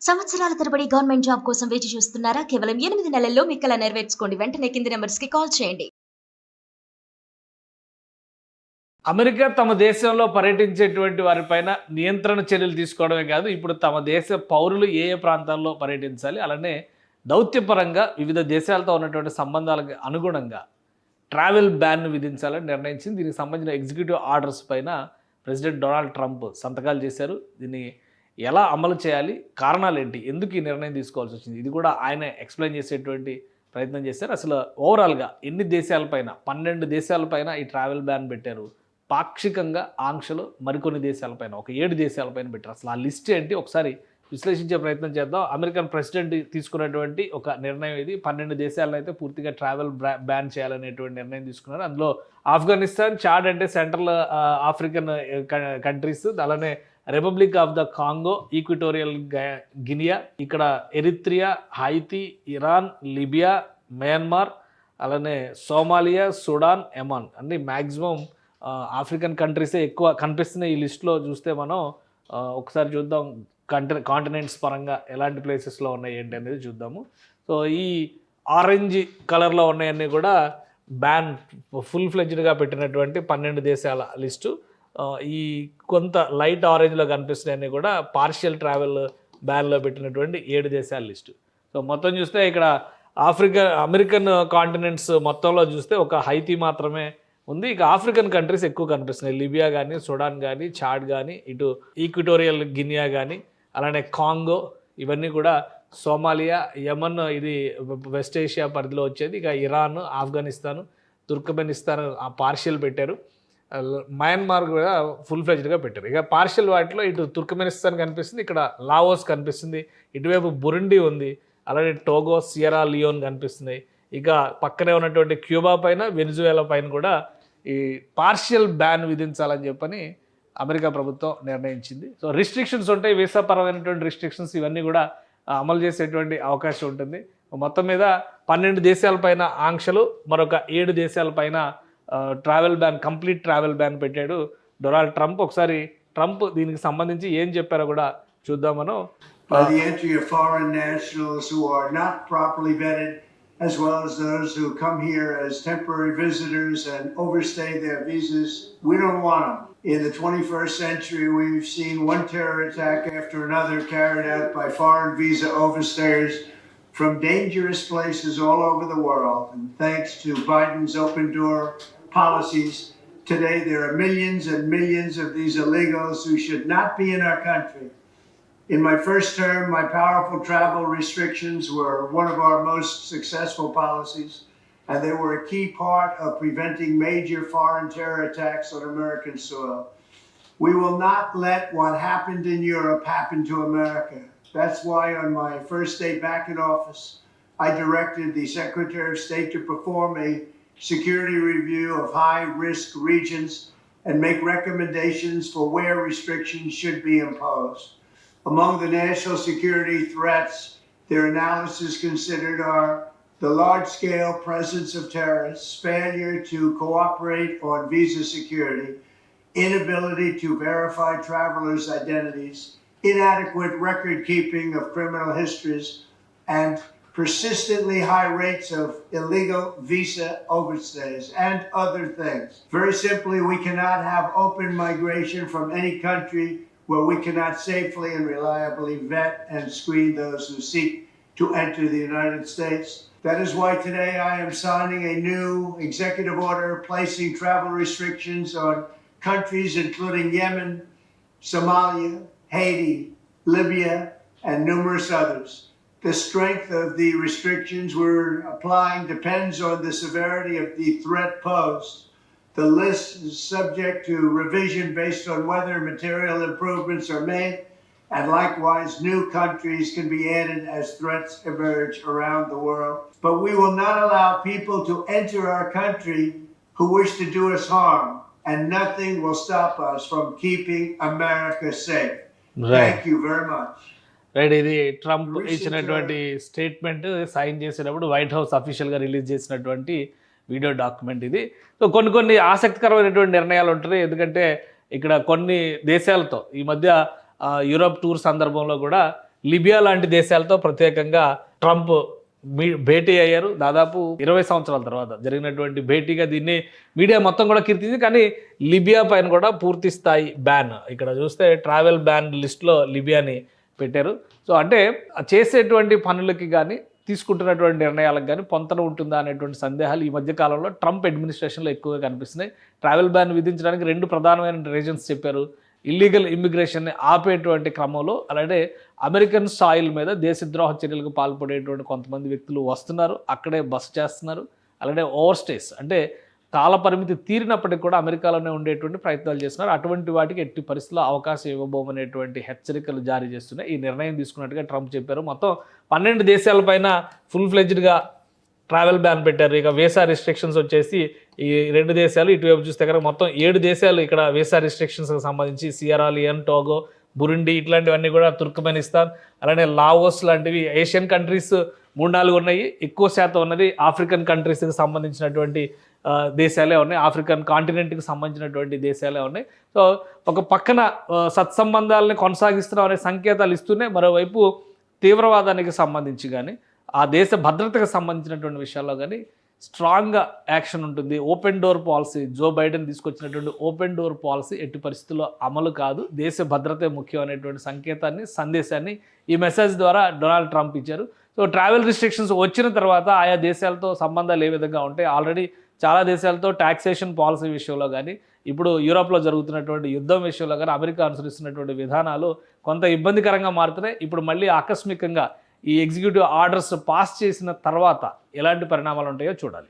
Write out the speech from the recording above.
సంవత్సరాల తరబడి government job కోసం వేచి చూస్తున్నారా? కేవలం 8 నెలల్లో మీ కల నెరవేర్చుకోండి. వెంటనే కింది నంబర్స్‌కి కాల్ చేయండి. అమెరికా తమ దేశంలో పర్యటించేటువంటి వారిపైన నియంత్రణ చర్యలు తీసుకోవడమే కాదు, ఇప్పుడు తమ దేశ పౌరులు ఏ ఏ ప్రాంతాల్లో పర్యటించాలి, అలానే దౌత్యపరంగా వివిధ దేశాలతో ఉన్నటువంటి సంబంధాలకు అనుగుణంగా ట్రావెల్ బ్యాన్ విధించాలని నిర్ణయించింది. దీనికి సంబంధించిన ఎగ్జిక్యూటివ్ ఆర్డర్స్ పైన ప్రెసిడెంట్ డొనాల్డ్ ట్రంప్ సంతకాలు చేశారు. దీన్ని ఎలా అమలు చేయాలి, కారణాలు ఏంటి, ఎందుకు ఈ నిర్ణయం తీసుకోవాల్సి వచ్చింది, ఇది కూడా ఆయన ఎక్స్ప్లెయిన్ చేసేటువంటి ప్రయత్నం చేశారు. అసలు ఓవరాల్గా ఎన్ని దేశాలపైన 12 దేశాలపైన ఈ ట్రావెల్ బ్యాన్ పెట్టారు, పాక్షికంగా ఆంక్షలు మరికొన్ని దేశాలపైన ఒక 7 దేశాలపైన పెట్టారు. అసలు ఆ లిస్ట్ ఏంటి ఒకసారి విశ్లేషించే ప్రయత్నం చేద్దాం. అమెరికన్ ప్రెసిడెంట్ తీసుకున్నటువంటి ఒక నిర్ణయం ఇది. 12 దేశాలను అయితే పూర్తిగా ట్రావెల్ బ్యాన్ చేయాలనేటువంటి నిర్ణయం తీసుకున్నారు. అందులో ఆఫ్ఘనిస్తాన్, చాడ్ అంటే సెంట్రల్ ఆఫ్రికన్ కంట్రీస్, అలానే Republic of the Congo, Equatorial Guinea, ఇక్కడ Eritrea, Haiti, Iran, Libya, Myanmar, అలానే సోమాలియా, సుడాన్, యమన్ అన్ని మ్యాక్సిమం ఆఫ్రికన్ కంట్రీసే ఎక్కువ కనిపిస్తున్నాయి ఈ లిస్టులో. చూస్తే మనం ఒకసారి చూద్దాం కాంటినెంట్స్ పరంగా ఎలాంటి ప్లేసెస్లో ఉన్నాయి ఏంటి అనేది చూద్దాము. సో ఈ ఆరెంజ్ కలర్లో ఉన్నాయన్నీ కూడా బ్యాన్ ఫుల్ ఫ్లెడ్జ్డ్గా పెట్టినటువంటి 12 దేశాల లిస్టు. ఈ కొంత లైట్ ఆరెంజ్లో కనిపిస్తున్నాయన్నీ కూడా పార్షియల్ ట్రావెల్ బ్యాన్లో పెట్టినటువంటి 7 దేశాల లిస్టు. సో మొత్తం చూస్తే ఇక్కడ అమెరికన్ కాంటినెంట్స్ మొత్తంలో చూస్తే ఒక హైతీ మాత్రమే ఉంది. ఇక ఆఫ్రికన్ కంట్రీస్ ఎక్కువ కనిపిస్తున్నాయి. లిబియా కానీ, సుడాన్ కానీ, చాడ్ కానీ, ఇటు ఈక్విటోరియల్ గినియా కానీ, అలానే కాంగో, ఇవన్నీ కూడా సోమాలియా, యమన్ ఇది వెస్ట్ ఏషియా పరిధిలో వచ్చేది. ఇక ఇరాన్, ఆఫ్ఘనిస్తాన్, తుర్కమెనిస్తాన్ ఆ పార్షియల్ పెట్టారు. మయన్మార్ కూడా ఫుల్ ఫ్లెడ్జ్డ్గా పెట్టారు. ఇక పార్షియల్ వాటిలో ఇటు తుర్కమెనిస్తాన్ కనిపిస్తుంది, ఇక్కడ లావోస్ కనిపిస్తుంది, ఇటువైపు బురుండి ఉంది, అలానే టోగో, సియరా లియోన్ కనిపిస్తున్నాయి. ఇక పక్కనే ఉన్నటువంటి క్యూబా పైన, వెనిజువేలా పైన కూడా ఈ పార్షియల్ బ్యాన్ విధించాలని చెప్పని అమెరికా ప్రభుత్వం నిర్ణయించింది. సో రిస్ట్రిక్షన్స్ ఉంటాయి, వీసా పరమైనటువంటి రిస్ట్రిక్షన్స్, ఇవన్నీ కూడా అమలు చేసేటువంటి అవకాశం ఉంటుంది. మొత్తం మీద 12 దేశాలపైన ఆంక్షలు, మరొక 7 దేశాలపైన travel ban, complete travel ban పెట్టాడు డొనాల్డ్ ట్రంప్. ఒకసారి ట్రంప్ దీనికి సంబంధించి ఏం చెప్పారో కూడా చూద్దాం మనం. By the entry of foreign nationals who are not properly vetted, as well as those who come here as temporary visitors and overstay their visas, we don't want them. In the 21st century, we've seen one terror attack after another carried out by foreign visa overstayers from dangerous places all over the world. And thanks to Biden's open door policies, today there are millions and millions of these illegals who should not be in our country. In my first term, my powerful travel restrictions were one of our most successful policies, and they were a key part of preventing major foreign terror attacks on American soil. We will not let what happened in Europe happen to America. That's why on my first day back in office, I directed the Secretary of State to perform a security review of high-risk regions and make recommendations for where restrictions should be imposed. Among the national security threats their analysis considered are the large-scale presence of terrorists, failure to cooperate on visa security, inability to verify travelers' identities, inadequate record-keeping of criminal histories, and persistently high rates of illegal visa overstays, and other things. Very simply, we cannot have open migration from any country where we cannot safely and reliably vet and screen those who seek to enter the United States. That is why today I am signing a new executive order placing travel restrictions on countries including Yemen, Somalia, Haiti, Libya, and numerous others. The strength of the restrictions we're applying depends on the severity of the threat posed. The list is subject to revision based on whether material improvements are made, and likewise new countries can be added as threats emerge around the world. But we will not allow people to enter our country who wish to do us harm, and nothing will stop us from keeping America safe. Right. Thank you very much. Right, ఇది Trump ఇచ్చినటువంటి statement sign చేసేటప్పుడు white house అఫీషియల్గా release చేసినటువంటి video document ఇది. So కొన్ని ఆసక్తికరమైనటువంటి నిర్ణయాలు ఉంటాయి. ఎందుకంటే ఇక్కడ కొన్ని దేశాలతో ఈ మధ్య యూరోప్ టూర్ సందర్భంలో కూడా లిబియా లాంటి దేశాలతో ప్రత్యేకంగా ట్రంప్ భేటీ అయ్యారు. దాదాపు 20 సంవత్సరాల తర్వాత జరిగినటువంటి భేటీగా దీన్ని మీడియా మొత్తం కూడా కీర్తించింది. కానీ లిబియా పైన కూడా పూర్తి స్థాయి బ్యాన్, ఇక్కడ చూస్తే ట్రావెల్ బ్యాన్ లిస్ట్లో లిబియాని పెట్టారు. సో అంటే చేసేటువంటి పనులకి కానీ తీసుకుంటున్నటువంటి నిర్ణయాలకు కానీ పొంతన ఉంటుందా అనేటువంటి సందేహాలు ఈ మధ్య కాలంలో ట్రంప్ అడ్మినిస్ట్రేషన్లో ఎక్కువగా కనిపిస్తున్నాయి. ట్రావెల్ బ్యాన్ విధించడానికి 2 ప్రధానమైన రీజన్స్ చెప్పారు. ఇల్లీగల్ ఇమ్మిగ్రేషన్ని ఆపేటువంటి క్రమంలో, అలాగే అమెరికన్ సాయిల్ మీద దేశద్రోహ చర్యలకు పాల్పడేటువంటి కొంతమంది వ్యక్తులు వస్తున్నారు, అక్కడే బస చేస్తున్నారు. అలాగే ఓవర్ స్టేస్ అంటే కాల పరిమితి తీరినప్పటికీ కూడా అమెరికాలోనే ఉండేటువంటి ప్రయత్నాలు చేస్తున్నారు. అటువంటి వాటికి ఎట్టి పరిస్థితుల్లో అవకాశం ఇవ్వబోమనేటువంటి హెచ్చరికలు జారీ చేస్తున్నాయి. ఈ నిర్ణయం తీసుకున్నట్టుగా ట్రంప్ చెప్పారు. మొత్తం 12 దేశాలపైన ఫుల్ ఫ్లెడ్జ్డ్గా ట్రావెల్ బ్యాన్ పెట్టారు. ఇక వీసా రిస్ట్రిక్షన్స్ వచ్చేసి ఈ 2 దేశాలు, ఇటువైపు చూస్తే కనుక మొత్తం 7 దేశాలు ఇక్కడ వీసా రిస్ట్రిక్షన్స్కి సంబంధించి సియరా లియోన్, టోగో, బురుండి ఇట్లాంటివన్నీ కూడా, తుర్కమెనిస్తాన్, అలానే లావోస్ లాంటివి ఏషియన్ కంట్రీస్ 3-4 ఉన్నాయి. ఎక్కువ శాతం ఉన్నది ఆఫ్రికన్ కంట్రీస్కి సంబంధించినటువంటి దేశాలే ఉన్నాయి, ఆఫ్రికన్ కాంటినెంట్కి సంబంధించినటువంటి దేశాలే ఉన్నాయి. సో ఒక పక్కన సత్సంబంధాలని కొనసాగిస్తున్నాం అనే సంకేతాలు ఇస్తూనే మరోవైపు తీవ్రవాదానికి సంబంధించి కానీ ఆ దేశ భద్రతకు సంబంధించినటువంటి విషయాల్లో కానీ స్ట్రాంగ్గా యాక్షన్ ఉంటుంది. Open door policy, Joe Biden తీసుకొచ్చినటువంటి ఓపెన్ డోర్ పాలసీ ఎట్టి పరిస్థితుల్లో అమలు కాదు, దేశ భద్రతే ముఖ్యం అనేటువంటి సందేశాన్ని ఈ మెసేజ్ ద్వారా డొనాల్డ్ ట్రంప్ ఇచ్చారు. సో ట్రావెల్ రిస్ట్రిక్షన్స్ వచ్చిన తర్వాత ఆయా దేశాలతో సంబంధాలు ఏ విధంగా ఉంటాయి, ఆల్రెడీ చాలా దేశాలతో టాక్సేషన్ పాలసీ విషయంలో కానీ, ఇప్పుడు యూరోప్లో జరుగుతున్నటువంటి యుద్ధం విషయంలో కానీ అమెరికా అనుసరిస్తున్నటువంటి విధానాలు కొంత ఇబ్బందికరంగా మారుతున్నాయి. ఇప్పుడు మళ్ళీ ఆకస్మికంగా ఈ ఎగ్జిక్యూటివ్ ఆర్డర్స్ పాస్ చేసిన తర్వాత ఎలాంటి పరిణామాలు ఉంటాయో చూడాలి.